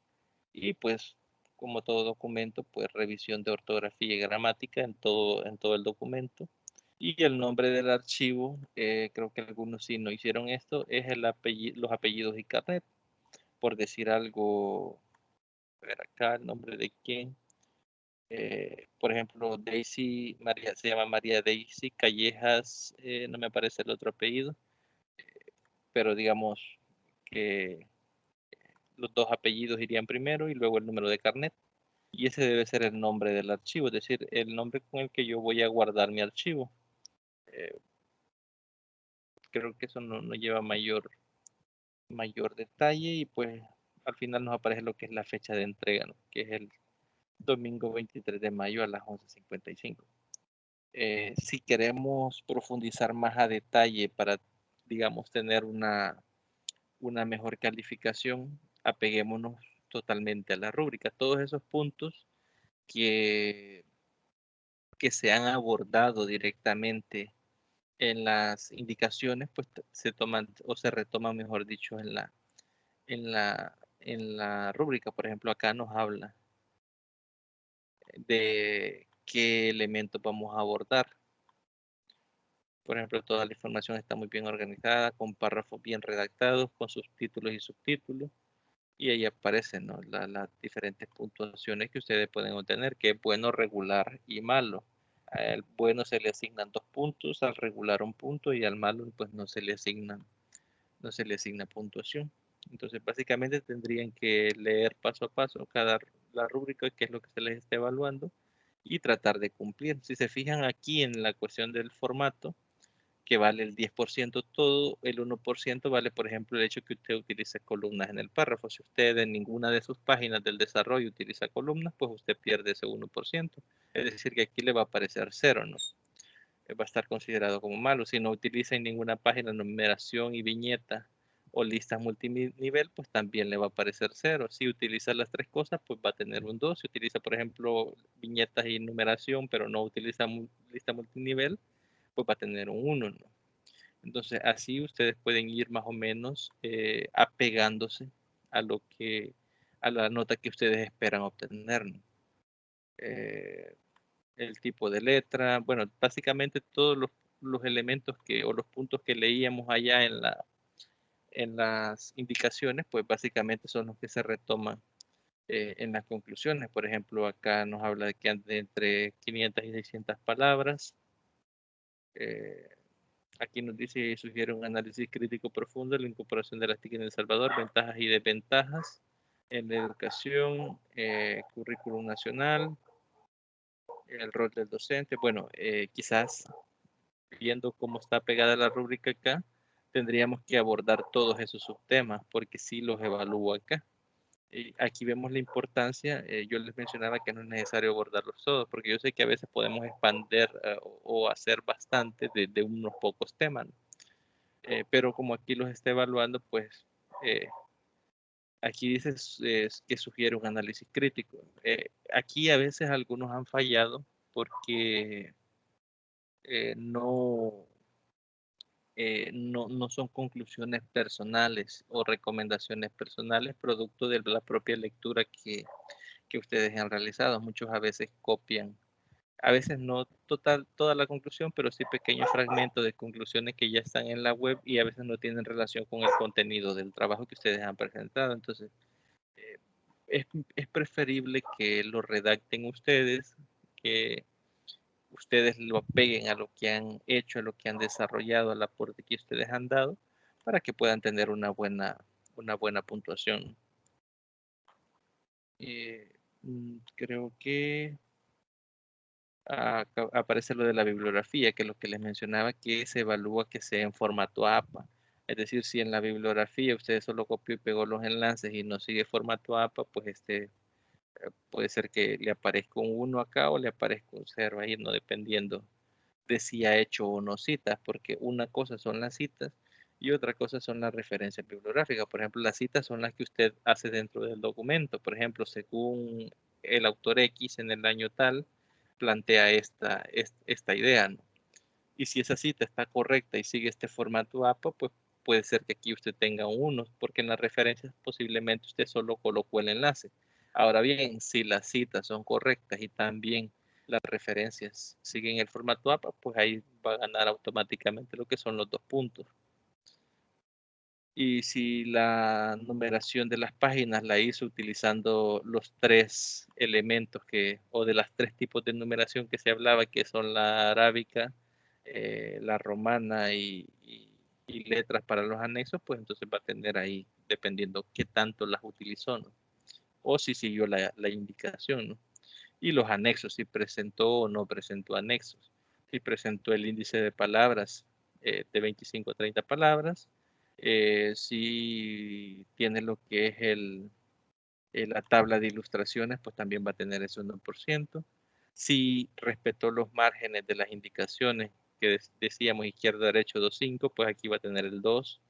[SPEAKER 1] Y pues, como todo documento, pues revisión de ortografía y gramática en todo el documento. Y el nombre del archivo, creo que algunos sí no hicieron esto, es los apellidos y carnet. Por decir algo, a ver acá el nombre de quién. Por ejemplo, Daisy, María, se llama María Daisy Callejas, no me aparece el otro apellido, pero digamos que los dos apellidos irían primero y luego el número de carnet. Y ese debe ser el nombre del archivo, es decir, el nombre con el que yo voy a guardar mi archivo. Creo que eso no lleva mayor detalle y pues al final nos aparece lo que es la fecha de entrega, ¿no? Que es el domingo 23 de mayo a las 11:55. Si queremos profundizar más a detalle para, digamos, tener una mejor calificación, apeguémonos totalmente a la rúbrica. Todos esos puntos que se han abordado directamente en las indicaciones, pues se toman o se retoman, mejor dicho, en la rúbrica. Por ejemplo, acá nos habla de qué elementos vamos a abordar. Por ejemplo, toda la información está muy bien organizada, con párrafos bien redactados, con sus títulos y subtítulos. Y ahí aparecen, ¿no?, las diferentes puntuaciones que ustedes pueden obtener, que es bueno, regular y malo. Al bueno se le asignan 2 puntos, al regular 1 punto y al malo pues no se le asigna puntuación. Entonces básicamente tendrían que leer paso a paso la rúbrica, que es lo que se les está evaluando, y tratar de cumplir. Si se fijan aquí en la cuestión del formato, que vale el 10% todo, el 1% vale, por ejemplo, el hecho que usted utilice columnas en el párrafo. Si usted en ninguna de sus páginas del desarrollo utiliza columnas, pues usted pierde ese 1%. Es decir, que aquí le va a aparecer 0, ¿no? Va a estar considerado como malo. Si no utiliza en ninguna página numeración y viñeta o listas multinivel, pues también le va a aparecer 0. Si utiliza las 3 cosas, pues va a tener un 2. Si utiliza, por ejemplo, viñetas y numeración, pero no utiliza lista multinivel, pues va a tener un 1, ¿no? Entonces, así ustedes pueden ir más o menos apegándose a la nota que ustedes esperan obtener, ¿no? El tipo de letra, bueno, básicamente todos los elementos o los puntos que leíamos allá en las indicaciones, pues básicamente son los que se retoman en las conclusiones. Por ejemplo, acá nos habla de que entre 500 y 600 palabras. Aquí nos dice y sugiere un análisis crítico profundo de la incorporación de las TIC en El Salvador, ventajas y desventajas en la educación, currículum nacional, el rol del docente. Bueno, quizás viendo cómo está pegada la rúbrica acá, tendríamos que abordar todos esos subtemas, porque sí los evalúo acá. Y aquí vemos la importancia, yo les mencionaba que no es necesario abordarlos todos, porque yo sé que a veces podemos expander o hacer bastante de unos pocos temas, ¿no? Pero como aquí los está evaluando, pues aquí dice que sugiere un análisis crítico. Aquí a veces algunos han fallado porque no son conclusiones personales o recomendaciones personales producto de la propia lectura que ustedes han realizado. Muchos a veces copian, a veces no toda la conclusión, pero sí pequeños fragmentos de conclusiones que ya están en la web y a veces no tienen relación con el contenido del trabajo que ustedes han presentado. Entonces, eh, es preferible que lo redacten ustedes, que ustedes lo apeguen a lo que han hecho, a lo que han desarrollado, al aporte que ustedes han dado, para que puedan tener una buena puntuación. Creo que acá aparece lo de la bibliografía, que es lo que les mencionaba, que se evalúa que sea en formato APA. Es decir, si en la bibliografía usted solo copió y pegó los enlaces y no sigue formato APA, pues Puede ser que le aparezca un 1 acá o le aparezca un 0 ahí, no dependiendo de si ha hecho o no citas, porque una cosa son las citas y otra cosa son las referencias bibliográficas. Por ejemplo, las citas son las que usted hace dentro del documento. Por ejemplo, según el autor X en el año tal, plantea esta idea, ¿no? Y si esa cita está correcta y sigue este formato APA, pues puede ser que aquí usted tenga un 1, porque en las referencias posiblemente usted solo colocó el enlace. Ahora bien, si las citas son correctas y también las referencias siguen el formato APA, pues ahí va a ganar automáticamente lo que son los 2 puntos. Y si la numeración de las páginas la hizo utilizando los 3 elementos o de las 3 tipos de numeración que se hablaba, que son la arábica, la romana y letras para los anexos, pues entonces va a tener ahí, dependiendo qué tanto las utilizó, ¿no? O si siguió la indicación, ¿no? Y los anexos, si presentó o no presentó anexos. Si presentó el índice de palabras de 25 a 30 palabras, si tiene lo que es la tabla de ilustraciones, pues también va a tener ese 1%. Si respetó los márgenes de las indicaciones que decíamos izquierda, derecho, 2, 5, pues aquí va a tener el 2,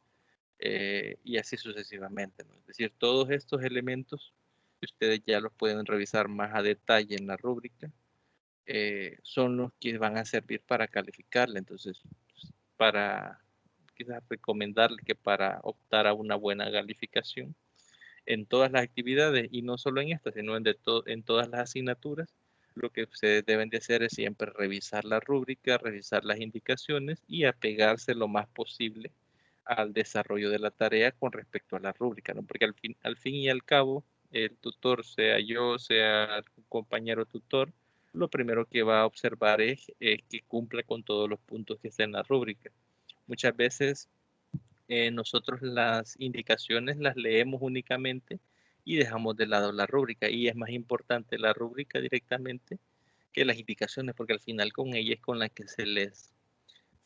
[SPEAKER 1] y así sucesivamente, ¿no? Es decir, todos estos elementos, ustedes ya los pueden revisar más a detalle en la rúbrica, son los que van a servir para calificarle. Entonces, para quizás recomendarle que para optar a una buena calificación en todas las actividades y no solo en esta, sino en todas las asignaturas, lo que ustedes deben de hacer es siempre revisar la rúbrica, revisar las indicaciones y apegarse lo más posible al desarrollo de la tarea con respecto a la rúbrica, ¿no? Porque al fin y al cabo, el tutor, sea yo, sea un compañero tutor, lo primero que va a observar es que cumpla con todos los puntos que estén en la rúbrica. Muchas veces nosotros las indicaciones las leemos únicamente y dejamos de lado la rúbrica, y es más importante la rúbrica directamente que las indicaciones, porque al final con ella es con la que se les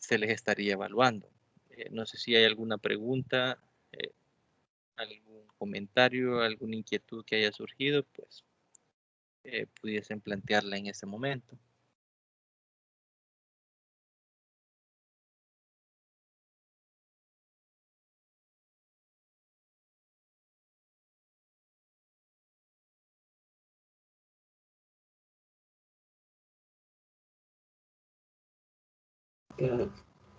[SPEAKER 1] estaría evaluando. No sé si hay alguna pregunta, eh, algún comentario, alguna inquietud que haya surgido, pues pudiesen plantearla en ese momento.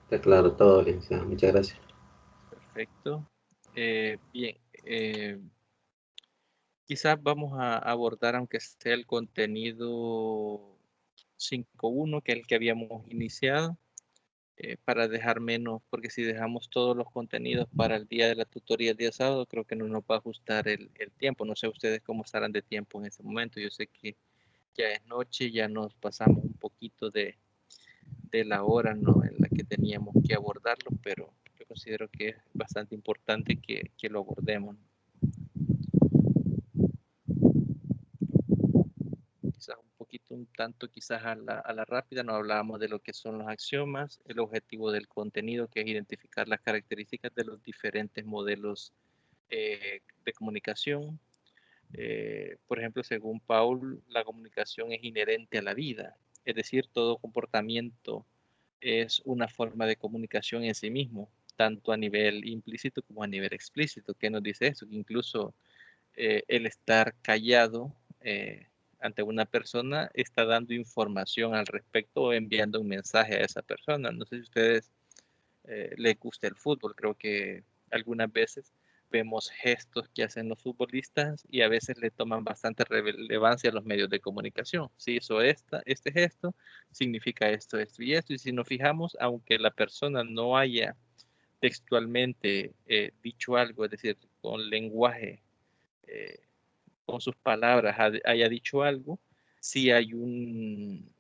[SPEAKER 2] Está claro todo, licenciado. Muchas gracias.
[SPEAKER 1] Perfecto. Bien, quizás vamos a abordar, aunque sea el contenido 5.1, que es el que habíamos iniciado, para dejar menos, porque si dejamos todos los contenidos para el día de la tutoría el día sábado, creo que no nos va a ajustar el tiempo. No sé ustedes cómo estarán de tiempo en ese momento. Yo sé que ya es noche, ya nos pasamos un poquito de la hora, ¿no?, en la que teníamos que abordarlo, pero yo considero que es bastante importante que lo abordemos. Quizás un poquito, un tanto, quizás a la rápida, nos hablábamos de lo que son los axiomas, el objetivo del contenido, que es identificar las características de los diferentes modelos de comunicación. Por ejemplo, según Paul, la comunicación es inherente a la vida, es decir, todo comportamiento es una forma de comunicación en sí mismo, tanto a nivel implícito como a nivel explícito. ¿Qué nos dice eso? Que incluso el estar callado ante una persona está dando información al respecto o enviando un mensaje a esa persona. No sé si a ustedes les gusta el fútbol, creo que algunas veces vemos gestos que hacen los futbolistas y a veces le toman bastante relevancia a los medios de comunicación. Si hizo este gesto, significa esto, esto y esto. Y si nos fijamos, aunque la persona no haya textualmente dicho algo, es decir, con lenguaje, eh, con sus palabras haya dicho algo, sí hay un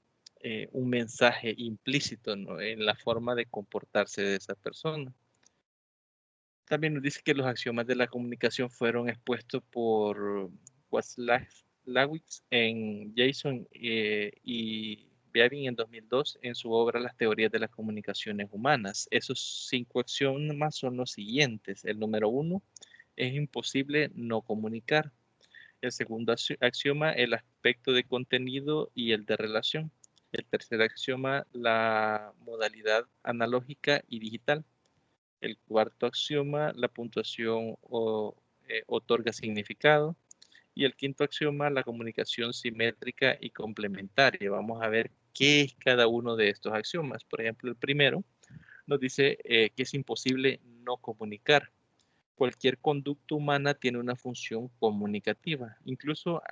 [SPEAKER 1] mensaje implícito, ¿no?, en la forma de comportarse de esa persona. También nos dice que los axiomas de la comunicación fueron expuestos por Watzlawick en Jason y Beavin en 2002 en su obra Las teorías de las comunicaciones humanas. Esos 5 axiomas son los siguientes. El número 1, es imposible no comunicar. El segundo axioma, el aspecto de contenido y el de relación. El tercer axioma, la modalidad analógica y digital. El cuarto axioma, la puntuación otorga significado. Y el quinto axioma, la comunicación simétrica y complementaria. Vamos a ver qué es cada uno de estos axiomas. Por ejemplo, el primero nos dice que es imposible no comunicar. Cualquier conducta humana tiene una función comunicativa, incluso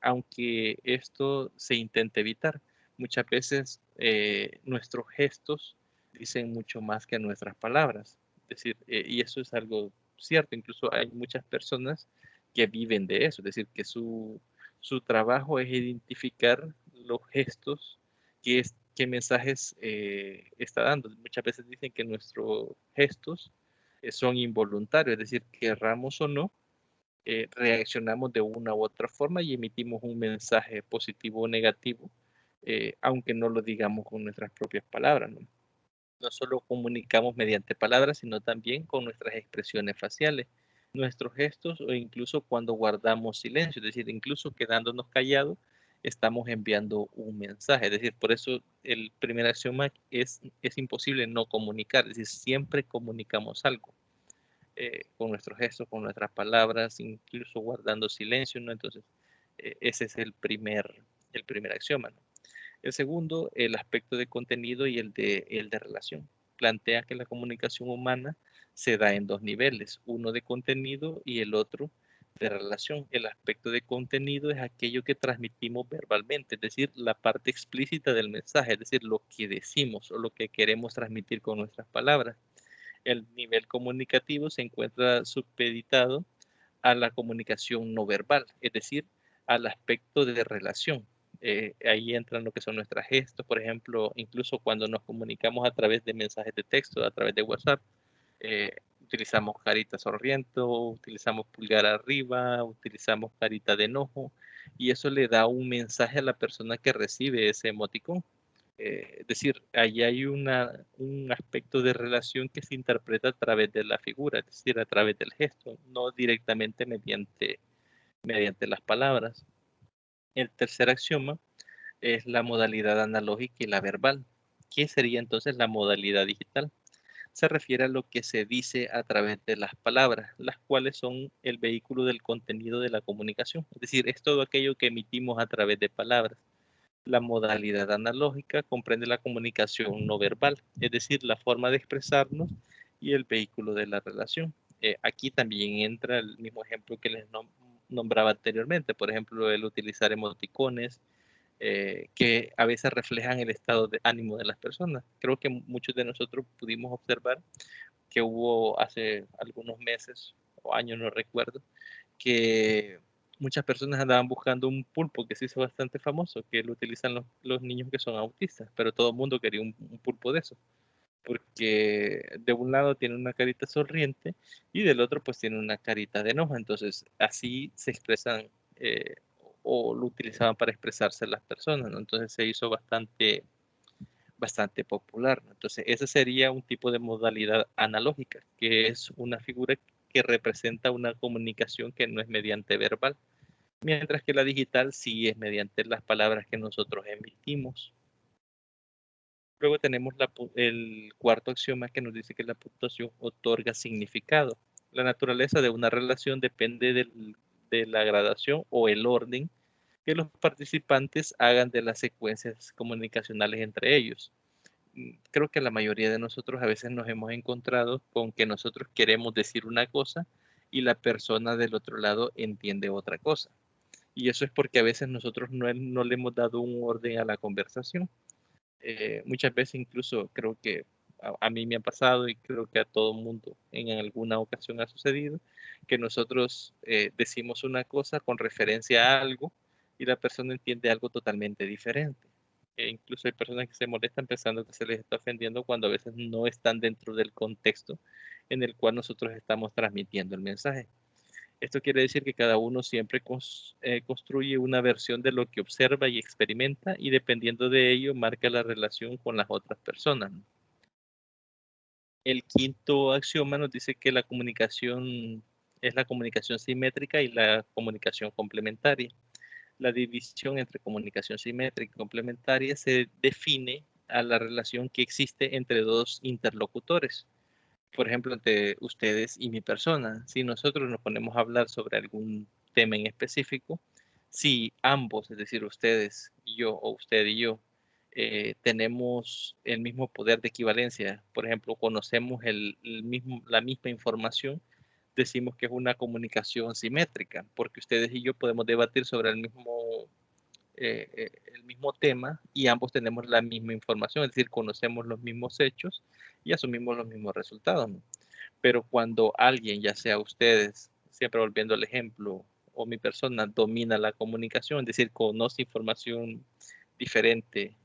[SPEAKER 1] aunque esto se intente evitar. Muchas veces nuestros gestos dicen mucho más que nuestras palabras. Es decir, y eso es algo cierto, incluso hay muchas personas que viven de eso, es decir, que su trabajo es identificar los gestos, qué mensajes está dando. Muchas veces dicen que nuestros gestos son involuntarios, es decir, querramos o no, reaccionamos de una u otra forma y emitimos un mensaje positivo o negativo, aunque no lo digamos con nuestras propias palabras, ¿no? No solo comunicamos mediante palabras, sino también con nuestras expresiones faciales, nuestros gestos o incluso cuando guardamos silencio, es decir, incluso quedándonos callados, estamos enviando un mensaje. Es decir, por eso el primer axioma es imposible no comunicar, es decir, siempre comunicamos algo. Con nuestros gestos, con nuestras palabras, incluso guardando silencio, ¿no? Entonces, ese es el primer axioma, ¿no? El segundo, el aspecto de contenido y el de relación. Plantea que la comunicación humana se da en dos niveles, uno de contenido y el otro de relación. El aspecto de contenido es aquello que transmitimos verbalmente, es decir, la parte explícita del mensaje, es decir, lo que decimos o lo que queremos transmitir con nuestras palabras. El nivel comunicativo se encuentra supeditado a la comunicación no verbal, es decir, al aspecto de relación. Ahí entran lo que son nuestros gestos, por ejemplo, incluso cuando nos comunicamos a través de mensajes de texto, a través de WhatsApp, utilizamos carita sonriendo, utilizamos pulgar arriba, utilizamos carita de enojo, y eso le da un mensaje a la persona que recibe ese emoticón. Es decir, ahí hay un aspecto de relación que se interpreta a través de la figura, es decir, a través del gesto, no directamente mediante las palabras. El tercer axioma es la modalidad analógica y la verbal. ¿Qué sería entonces la modalidad digital? Se refiere a lo que se dice a través de las palabras, las cuales son el vehículo del contenido de la comunicación. Es decir, es todo aquello que emitimos a través de palabras. La modalidad analógica comprende la comunicación no verbal, es decir, la forma de expresarnos y el vehículo de la relación. Aquí también entra el mismo ejemplo que les nombraba anteriormente, por ejemplo, el utilizar emoticones, que a veces reflejan el estado de ánimo de las personas. Creo que muchos de nosotros pudimos observar que hubo hace algunos meses o años, no recuerdo, que muchas personas andaban buscando un pulpo que se hizo bastante famoso, que lo utilizan los niños que son autistas, pero todo el mundo quería un pulpo de eso, porque de un lado tiene una carita sonriente y del otro pues tiene una carita de enojo, entonces así se expresan o lo utilizaban para expresarse las personas, ¿no? Entonces se hizo bastante popular, ¿no? Entonces ese sería un tipo de modalidad analógica, que es una figura que representa una comunicación que no es mediante verbal, mientras que la digital sí es mediante las palabras que nosotros emitimos. Luego tenemos el cuarto axioma que nos dice que la puntuación otorga significado. La naturaleza de una relación depende de la gradación o el orden que los participantes hagan de las secuencias comunicacionales entre ellos. Creo que la mayoría de nosotros a veces nos hemos encontrado con que nosotros queremos decir una cosa y la persona del otro lado entiende otra cosa. Y eso es porque a veces nosotros no le hemos dado un orden a la conversación. Muchas veces incluso creo que a mí me ha pasado y creo que a todo mundo en alguna ocasión ha sucedido que nosotros decimos una cosa con referencia a algo y la persona entiende algo totalmente diferente. Incluso hay personas que se molestan pensando que se les está ofendiendo cuando a veces no están dentro del contexto en el cual nosotros estamos transmitiendo el mensaje. Esto quiere decir que cada uno siempre construye una versión de lo que observa y experimenta y dependiendo de ello marca la relación con las otras personas. El quinto axioma nos dice que la comunicación es la comunicación simétrica y la comunicación complementaria. La división entre comunicación simétrica y complementaria se define a la relación que existe entre dos interlocutores. Por ejemplo, entre ustedes y mi persona. Si nosotros nos ponemos a hablar sobre algún tema en específico, si ambos, es decir, ustedes y yo o usted y yo, tenemos el mismo poder de equivalencia, por ejemplo, conocemos la misma información, decimos que es una comunicación simétrica, porque ustedes y yo podemos debatir sobre el mismo tema y ambos tenemos la misma información, es decir, conocemos los mismos hechos y asumimos los mismos resultados, ¿no? Pero cuando alguien, ya sea ustedes, siempre volviendo al ejemplo, o mi persona domina la comunicación, es decir, conoce información diferente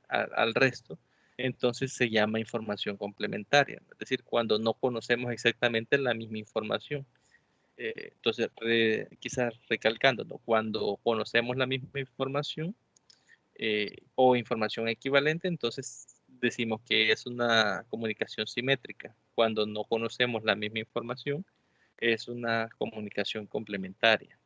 [SPEAKER 1] al resto, entonces se llama información complementaria, es decir, cuando no conocemos exactamente la misma información. Entonces, quizás recalcando, ¿no? Cuando conocemos la misma información o información equivalente, entonces decimos que es una comunicación simétrica. Cuando no conocemos la misma información, es una comunicación complementaria.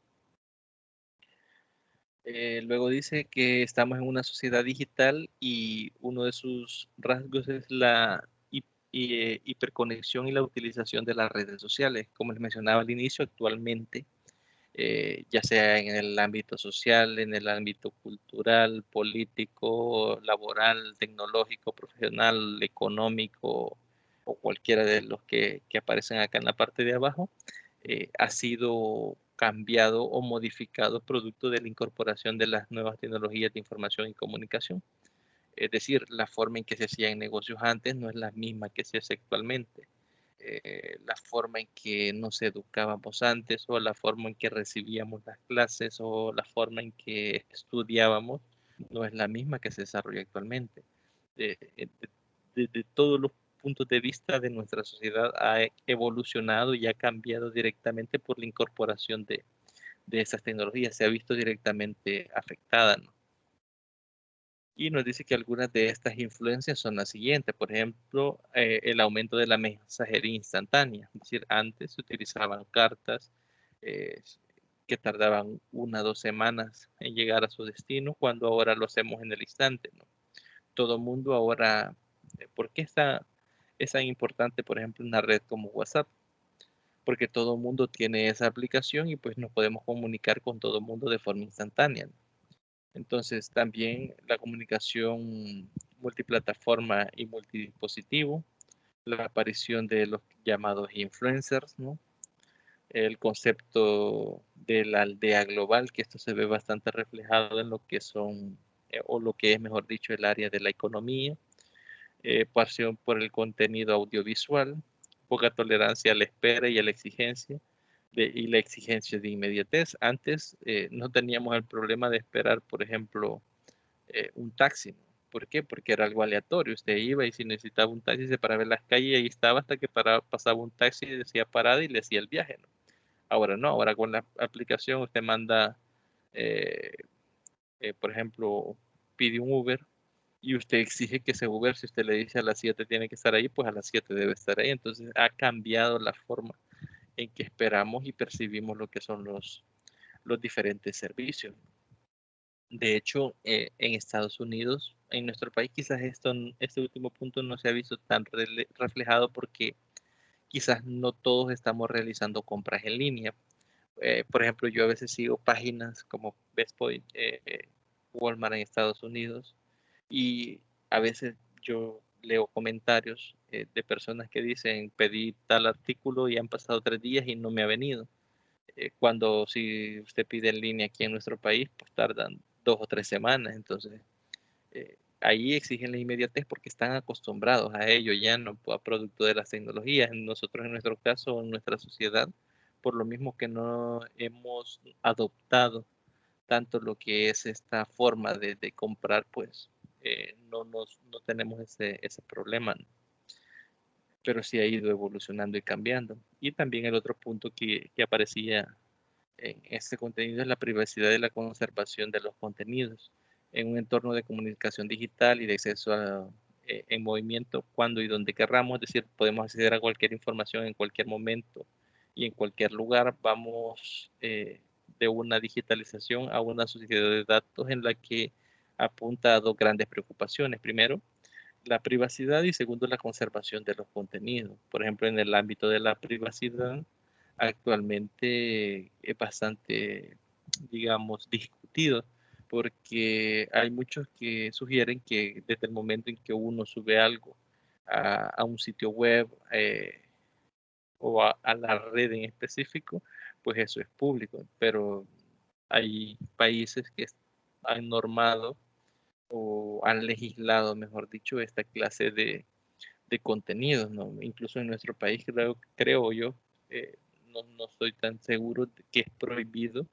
[SPEAKER 1] Luego dice que estamos en una sociedad digital y uno de sus rasgos es la hiperconexión y la utilización de las redes sociales. Como les mencionaba al inicio, actualmente, ya sea en el ámbito social, en el ámbito cultural, político, laboral, tecnológico, profesional, económico o cualquiera de los que aparecen acá en la parte de abajo, ha sido cambiado o modificado producto de la incorporación de las nuevas tecnologías de información y comunicación. Es decir, la forma en que se hacían negocios antes no es la misma que se hace actualmente. La forma en que nos educábamos antes o la forma en que recibíamos las clases o la forma en que estudiábamos no es la misma que se desarrolla actualmente. Desde todos los puntos de vista de nuestra sociedad ha evolucionado y ha cambiado directamente por la incorporación de esas tecnologías. Se ha visto directamente afectada, ¿no? Y nos dice que algunas de estas influencias son las siguientes. Por ejemplo, el aumento de la mensajería instantánea. Es decir, antes se utilizaban cartas eh, que tardaban 1 o 2 semanas en llegar a su destino, cuando ahora lo hacemos en el instante, ¿no? Todo mundo ahora, ¿por qué es tan importante, por ejemplo, una red como WhatsApp? Porque todo mundo tiene esa aplicación y pues nos podemos comunicar con todo mundo de forma instantánea, ¿no? Entonces, también la comunicación multiplataforma y multidispositivo, la aparición de los llamados influencers, ¿no? El concepto de la aldea global, que esto se ve bastante reflejado en lo que son, o lo que es, mejor dicho, el área de la economía, pasión por el contenido audiovisual, poca tolerancia a la espera y a la exigencia, y la exigencia de inmediatez. Antes no teníamos el problema de esperar, por ejemplo, un taxi, ¿no? ¿Por qué? Porque era algo aleatorio. Usted iba y si necesitaba un taxi se paraba en las calles y ahí estaba hasta que pasaba un taxi y decía parada y le hacía el viaje, ¿no? Ahora no, ahora con la aplicación usted manda, eh, por ejemplo, pide un Uber y usted exige que ese Uber, si usted le dice a las 7 tiene que estar ahí, pues a las 7 debe estar ahí. Entonces ha cambiado la forma en que esperamos y percibimos lo que son los diferentes servicios. De hecho, en Estados Unidos, en nuestro país, quizás este último punto no se ha visto tan reflejado porque quizás no todos estamos realizando compras en línea. Por ejemplo, yo a veces sigo páginas como Best Buy, Walmart en Estados Unidos, y a veces yo leo comentarios de personas que dicen pedí tal artículo y han pasado 3 días y no me ha venido. Cuando si usted pide en línea aquí en nuestro país, pues tardan 2 o 3 semanas. Entonces, ahí exigen la inmediatez porque están acostumbrados a ello ya, no a producto de las tecnologías. Nosotros en nuestro caso, en nuestra sociedad, por lo mismo que no hemos adoptado tanto lo que es esta forma de comprar, pues no tenemos ese problema, ¿no? Pero sí ha ido evolucionando y cambiando. Y también el otro punto que aparecía en este contenido es la privacidad y la conservación de los contenidos en un entorno de comunicación digital y de acceso en movimiento cuando y donde querramos, es decir, podemos acceder a cualquier información en cualquier momento y en cualquier lugar vamos de una digitalización a una sociedad de datos en la que apunta a dos grandes preocupaciones. Primero, la privacidad y segundo, la conservación de los contenidos. Por ejemplo, en el ámbito de la privacidad, actualmente es bastante, digamos, discutido porque hay muchos que sugieren que desde el momento en que uno sube algo a un sitio web o a la red en específico, pues eso es público, pero hay países que han normado o han legislado, mejor dicho, esta clase de contenidos, ¿no? Incluso en nuestro país creo yo, no estoy tan seguro de que es prohibido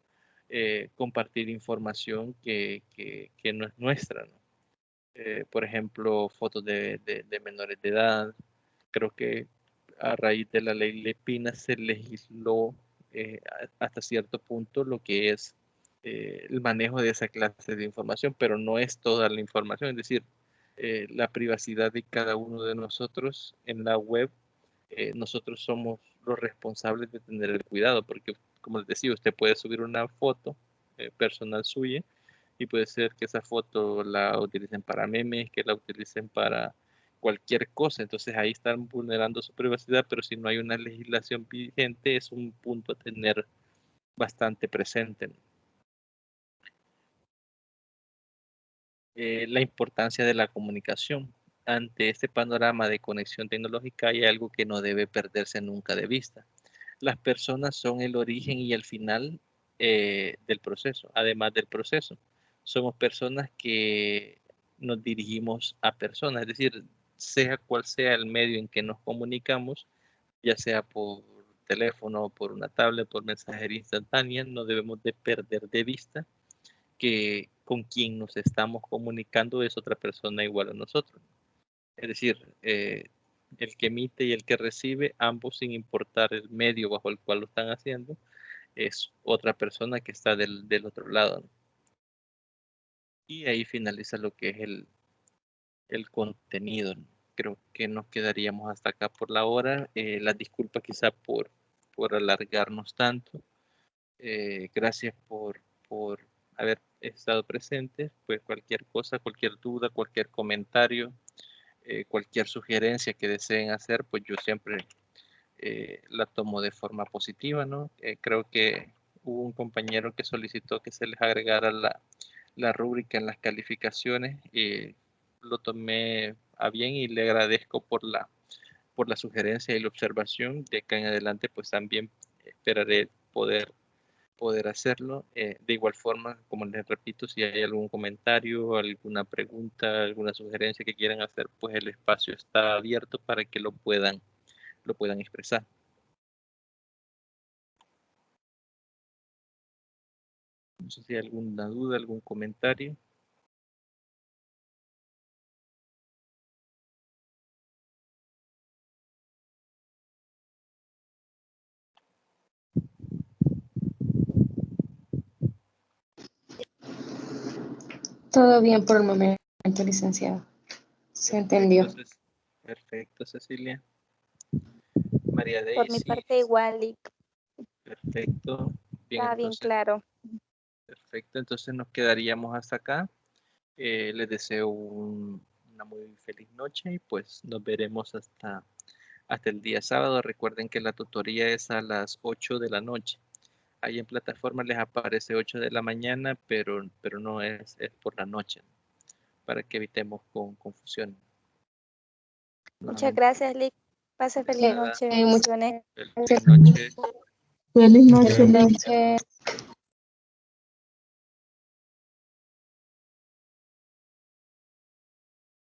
[SPEAKER 1] compartir información que no es nuestra, ¿no? Por ejemplo, fotos de menores de edad. Creo que a raíz de la ley Lepina se legisló hasta cierto punto lo que es el manejo de esa clase de información, pero no es toda la información, es decir, la privacidad de cada uno de nosotros en la web, nosotros somos los responsables de tener el cuidado, porque como les decía, usted puede subir una foto personal suya y puede ser que esa foto la utilicen para memes, que la utilicen para cualquier cosa, entonces ahí están vulnerando su privacidad, pero si no hay una legislación vigente es un punto a tener bastante presente. La importancia de la comunicación. Ante este panorama de conexión tecnológica hay algo que no debe perderse nunca de vista. Las personas son el origen y el final del proceso, además del proceso. Somos personas que nos dirigimos a personas, es decir, sea cual sea el medio en que nos comunicamos, ya sea por teléfono, por una tablet, por mensajería instantánea, no debemos de perder de vista que con quien nos estamos comunicando es otra persona igual a nosotros. Es decir, el que emite y el que recibe, ambos sin importar el medio bajo el cual lo están haciendo, es otra persona que está del otro lado, ¿no? Y ahí finaliza lo que es el contenido, ¿no? Creo que nos quedaríamos hasta acá por la hora. Las disculpas quizá por alargarnos tanto. Gracias por haber estado presentes. Pues cualquier cosa, cualquier duda, cualquier comentario, cualquier sugerencia que deseen hacer, pues yo siempre la tomo de forma positiva, ¿no? Creo que hubo un compañero que solicitó que se les agregara la rúbrica en las calificaciones y lo tomé a bien y le agradezco por la sugerencia y la observación. De acá en adelante, pues también esperaré poder hacerlo. De igual forma, como les repito, si hay algún comentario, alguna pregunta, alguna sugerencia que quieran hacer, pues el espacio está abierto para que lo puedan expresar. No sé si hay alguna duda, algún comentario.
[SPEAKER 4] Todo bien por el momento, licenciado. Se entendió.
[SPEAKER 1] Perfecto, Cecilia. María
[SPEAKER 3] Por mi
[SPEAKER 1] Daisy.
[SPEAKER 3] parte igual, Lick.
[SPEAKER 1] Perfecto. Bien,
[SPEAKER 3] Está bien
[SPEAKER 1] entonces,
[SPEAKER 3] claro.
[SPEAKER 1] perfecto, entonces nos quedaríamos hasta acá. Les deseo una muy feliz noche y pues nos veremos hasta el día sábado. Recuerden que la tutoría es a las 8 de la noche. Ahí en plataforma les aparece 8 de la mañana, pero no es por la noche, ¿no? Para que evitemos confusión.
[SPEAKER 3] Muchas gracias, Lick. Pase feliz
[SPEAKER 1] Nada.
[SPEAKER 3] noche. Bendiciones.
[SPEAKER 1] Feliz noche.
[SPEAKER 5] Feliz noche.
[SPEAKER 4] Feliz noche.